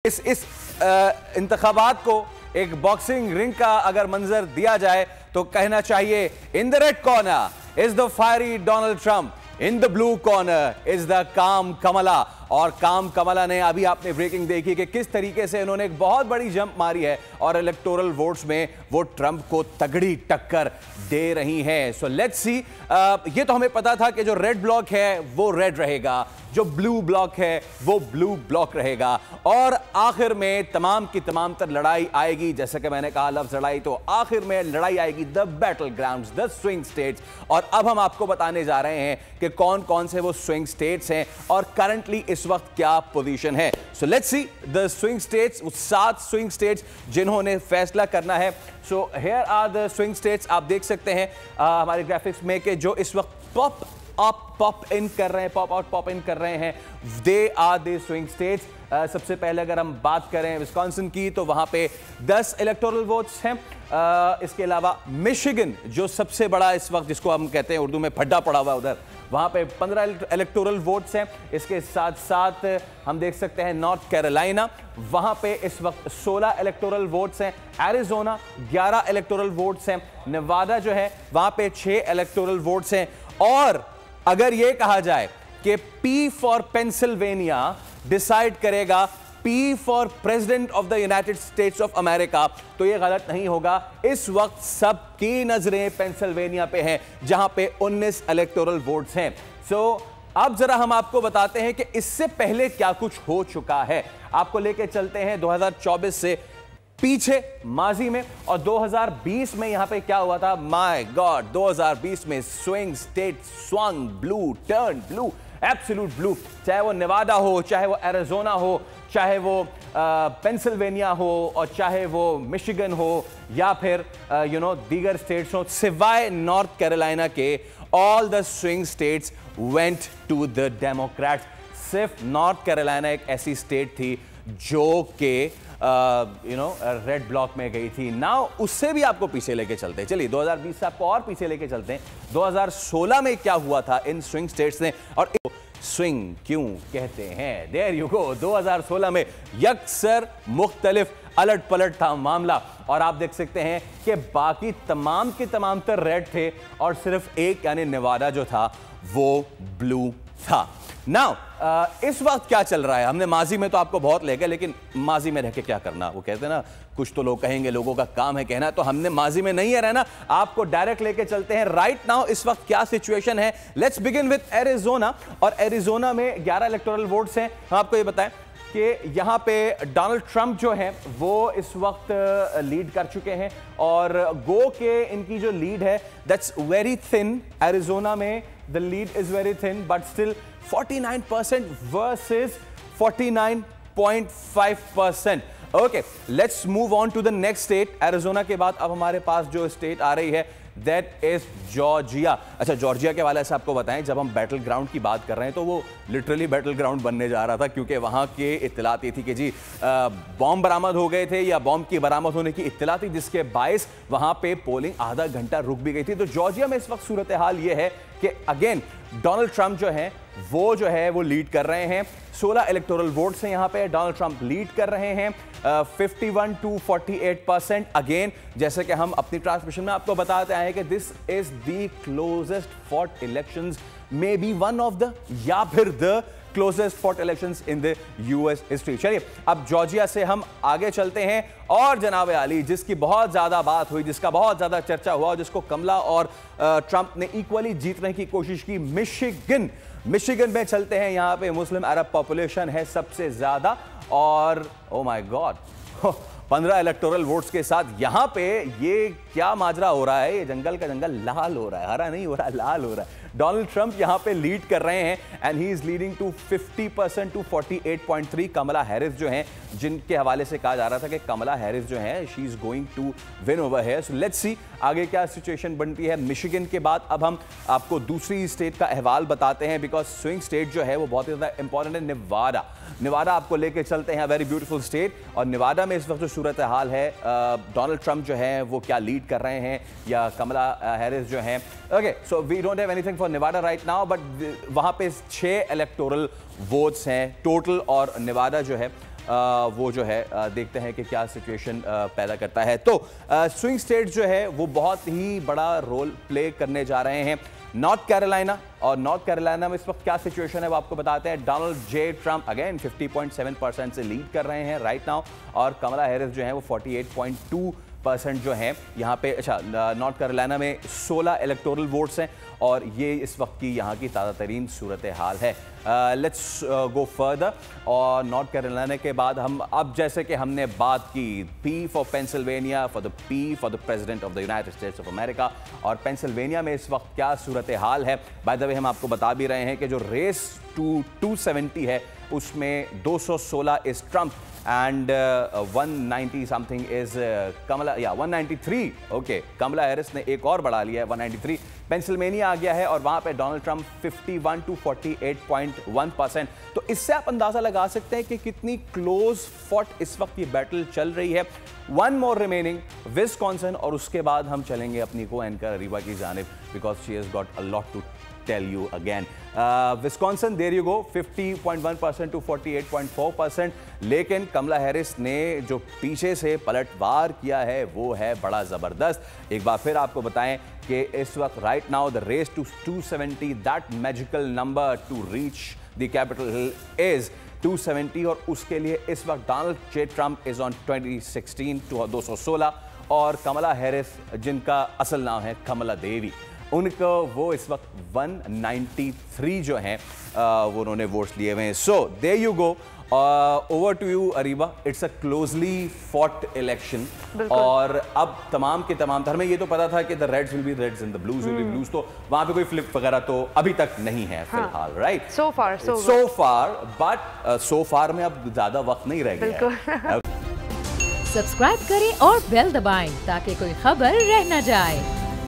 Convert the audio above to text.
इस इंतखाबात को एक बॉक्सिंग रिंग का अगर मंजर दिया जाए तो कहना चाहिए in the red corner is the fiery Donald Trump, in the blue corner is the काम कमला। और काम कमला ने अभी आपने ब्रेकिंग देखी कि किस तरीके से इन्होंने एक बहुत बड़ी जंप मारी है और इलेक्टोरल वोट्स में वो ट्रंप को तगड़ी टक्कर दे रही हैं। सो लेट्स सी, ये तो हमें पता था कि जो रेड ब्लॉक है वो रेड रहेगा, जो ब्लू ब्लॉक है वो ब्लू ब्लॉक रहेगा और आखिर में तमाम की तमाम तर लड़ाई आएगी। जैसे कि मैंने कहा लफ्ज लड़ाई, तो आखिर में लड़ाई आएगी the battle grounds, the swing states. और अब हम आपको बताने जा रहे हैं कि कौन कौन से वो स्विंग स्टेट्स हैं और करंटली इस वक्त क्या पोजीशन है। So let's see the swing states, 7 swing states जिन्होंने फैसला करना है। So here are the swing states. आप देख सकते हैं हमारे ग्राफिक्स में कि जो इस वक्त पॉप इन कर रहे हैं, पॉप आउट पॉप इन कर रहे हैं, they are the swing states. सबसे पहले अगर हम बात करें विस्कॉन्सिन की तो वहां पे 10 इलेक्टोरल वोट्स हैं। इसके अलावा मिशिगन जो सबसे बड़ा इस वक्त, जिसको हम कहते हैं उर्दू में फड्डा पड़ा हुआ, उधर वहां पे 15 इलेक्टोरल वोट्स हैं। इसके साथ साथ हम देख सकते हैं नॉर्थ कैरोलिना, वहां पे इस वक्त 16 इलेक्टोरल वोट्स हैं। एरिजोना 11 इलेक्टोरल वोट्स हैं। नेवादा जो है वहां पे 6 इलेक्टोरल वोट्स हैं। और अगर यह कहा जाए कि पी फॉर पेंसिल्वेनिया डिसाइड करेगा P for president of the United states of America, तो यह गलत नहीं होगा। इस वक्त सबकी नजरें पेंसिल्वेनिया पे हैं जहां पे 19 इलेक्टोरल वोट्स हैं। सो अब जरा हम आपको बताते हैं कि इससे पहले क्या कुछ हो चुका है। आपको लेके चलते हैं 2024 से पीछे माजी में, और 2020 में यहां पे क्या हुआ था। माय गॉड, 2020 में swing state swung blue, turn blue, absolute blue. चाहे वो नेवाडा हो, चाहे वो एरिजोना हो, चाहे वो पेंसिल्वेनिया हो, और चाहे वो मिशिगन हो, या फिर दीगर स्टेट्स हो, सिवाय नॉर्थ कैरोलिना के, all the swing states went to the Democrats. सिर्फ नॉर्थ कैरोलिना एक ऐसी स्टेट थी जो कि रेड ब्लॉक में गई थी ना। उससे भी आपको पीछे लेके चलते हैं, चलिए 2020 से आपको और पीछे लेके चलते हैं। 2016 में क्या हुआ था इन स्विंग स्टेट्स ने, और स्विंग क्यों कहते हैं। देयर यू गो। 2016 में यकसर मुख्तलिफ अलट पलट था मामला, और आप देख सकते हैं कि बाकी तमाम के तमाम तर रेड थे और सिर्फ एक यानी नेवाडा जो था वो ब्लू था। नाउ इस वक्त क्या चल रहा है। हमने माजी में तो आपको बहुत ले गए, लेकिन माजी में रह के क्या करना। वो कहते हैं ना, कुछ तो लोग कहेंगे लोगों का काम है कहना, तो हमने माजी में नहीं है रहना, आपको डायरेक्ट लेके चलते हैं राइट नाउ इस वक्त क्या सिचुएशन है। Let's begin with Arizona. और एरिजोना में 11 इलेक्टोरल वोट्स हैं। हम आपको ये बताएं कि यहां पे डोनाल्ड ट्रंप जो है वो इस वक्त लीड कर चुके हैं, और गो के इनकी जो लीड है दैट्स वेरी थिन। एरिजोना में the lead is very thin, but still 49% versus 49.5%। Okay, let's move on to the next state. Arizona के बाद अब हमारे पास जो स्टेट आ रही है दैट इज जॉर्जिया। अच्छा, जॉर्जिया के वाले से आपको बताएं, जब हम बैटल ग्राउंड की बात कर रहे हैं तो वो लिटरली बैटल ग्राउंड बनने जा रहा था, क्योंकि वहां के इत्तलात थी कि जी बॉम्ब बरामद हो गए थे, या बॉम्ब की बरामद होने की इत्तला थी, जिसके बायस वहां पे पोलिंग आधा घंटा रुक भी गई थी। तो जॉर्जिया में इस वक्त सूरत हाल ये है कि अगेन डोनाल्ड ट्रंप जो है वो लीड कर रहे हैं। 16 इलेक्टोरल वोट्स हैं यहां पे, डोनाल्ड ट्रंप लीड कर रहे हैं 51 to 48%। अगेन जैसे कि हम अपनी ट्रांसमिशन में आपको बताते आए हैं कि this is the closest fought elections, may be one of the, या फिर the closest fought elections in the US history. चलिए अब जॉर्जिया से हम आगे चलते हैं, और जनाब आली जिसकी बहुत ज्यादा बात हुई, जिसका बहुत ज्यादा चर्चा हुआ, जिसको कमला और ट्रंप ने इक्वली जीतने की कोशिश की, मिशिगन में चलते हैं। यहां पे मुस्लिम अरब पॉपुलेशन है सबसे ज्यादा, और oh my God 15 electoral votes के साथ यहां पे ये क्या माजरा हो रहा है। ये जंगल का जंगल लाल हो रहा है, हरा नहीं हो रहा, लाल हो रहा है। डोनाल्ड ट्रंप यहां पे लीड कर रहे हैं, and he is leading to 50% to 48.3। Kamala Harris जो हैं, जिनके हवाले से कहा जा रहा था कि कमला हैरिस जो है she is going to win over here. So let's see आगे क्या सिचुएशन बनती है। मिशिगन के बाद अब हम आपको दूसरी स्टेट का अहवाल बताते हैं, बिकॉज स्विंग स्टेट जो है वो बहुत ही ज्यादा इंपॉर्टेंट है। नेवाडा आपको लेके चलते हैं, वेरी ब्यूटीफुल स्टेट। और नेवाडा में इस वक्त जो सूरत हाल है, डोनाल्ड ट्रंप जो है वो क्या लीड कर रहे हैं, या कमला हैरिस जो हैं। Okay, so we don't have anything for Nevada right now, but वहां पे 6 इलेक्टोरल वोट्स हैं टोटल, और नेवाडा जो है वो जो है देखते हैं कि क्या सिचुएशन पैदा करता है। तो स्विंग स्टेट जो है वो बहुत ही बड़ा रोल प्ले करने जा रहे हैं। नॉर्थ कैरोलिना, और नॉर्थ कैरोलिना में इस वक्त क्या सिचुएशन है वो आपको बताते हैं। डोनाल्ड जे ट्रंप अगेन 50.7% से लीड कर रहे हैं राइट नाउ, और कमला हैरिस जो है वो 48.2% जो है यहाँ पे। अच्छा, नॉर्थ कैरोलिना में 16 इलेक्टोरल वोट्स हैं और ये इस वक्त की यहाँ की ताज़ा तरीन सूरत हाल है। Let's go further. और नॉर्थ कैरोलिना के बाद हम अब जैसे कि हमने बात की P for Pennsylvania, for the P for the president of the United states of America, और पेंसिल्वेनिया में इस वक्त क्या सूरत हाल है। बाय द वे हम आपको बता भी रहे हैं कि जो रेस टू 270 है उसमें 216 is Trump and 190 something is कमला, या 193, ओके, कमला हैरिस ने एक और बढ़ा लिया है 193। पेंसिल्वेनिया आ गया है और वहां पे डोनाल्ड ट्रंप 51 to 48.1%। तो इससे आप अंदाजा लगा सकते हैं कि कितनी क्लोज फॉट इस वक्त ये बैटल चल रही है। वन मोर रिमेनिंग, विस्कॉन्सिन, और उसके बाद हम चलेंगे अपनी को एंकर अरीबा की जानिब, because she has got a lot to tell you again. Wisconsin, there you go, 50.1% to 48.4%। लेकिन कमला हैरिस ने जो पीछे से पलटवार किया है वो है बड़ा ज़बरदस्त। एक बार फिर आपको बताएं कि इस वक्त right now the race to 270, that magical number to reach the Capitol Hill is 270, और उसके लिए इस वक्त Donald J Trump is on 2016 to 216, और कमला हैरिस जिनका असल नाम है कमला देवी, उनको वो इस वक्त 193 जो हैं वो उन्होंने वोट्स लिए हुए हैं। So there you go, over to you Areeba. It's a closely fought election, और अब तमाम के तमाम, हमें ये तो पता था कि the reds will be reds and the blues will be blues, तो वहां पे कोई फ्लिप वगैरह तो अभी तक नहीं है फिलहाल, right? So far, but so फार में अब ज्यादा वक्त नहीं रह गया है। सब्सक्राइब करें और बेल दबाएं ताकि कोई खबर रह न जाए।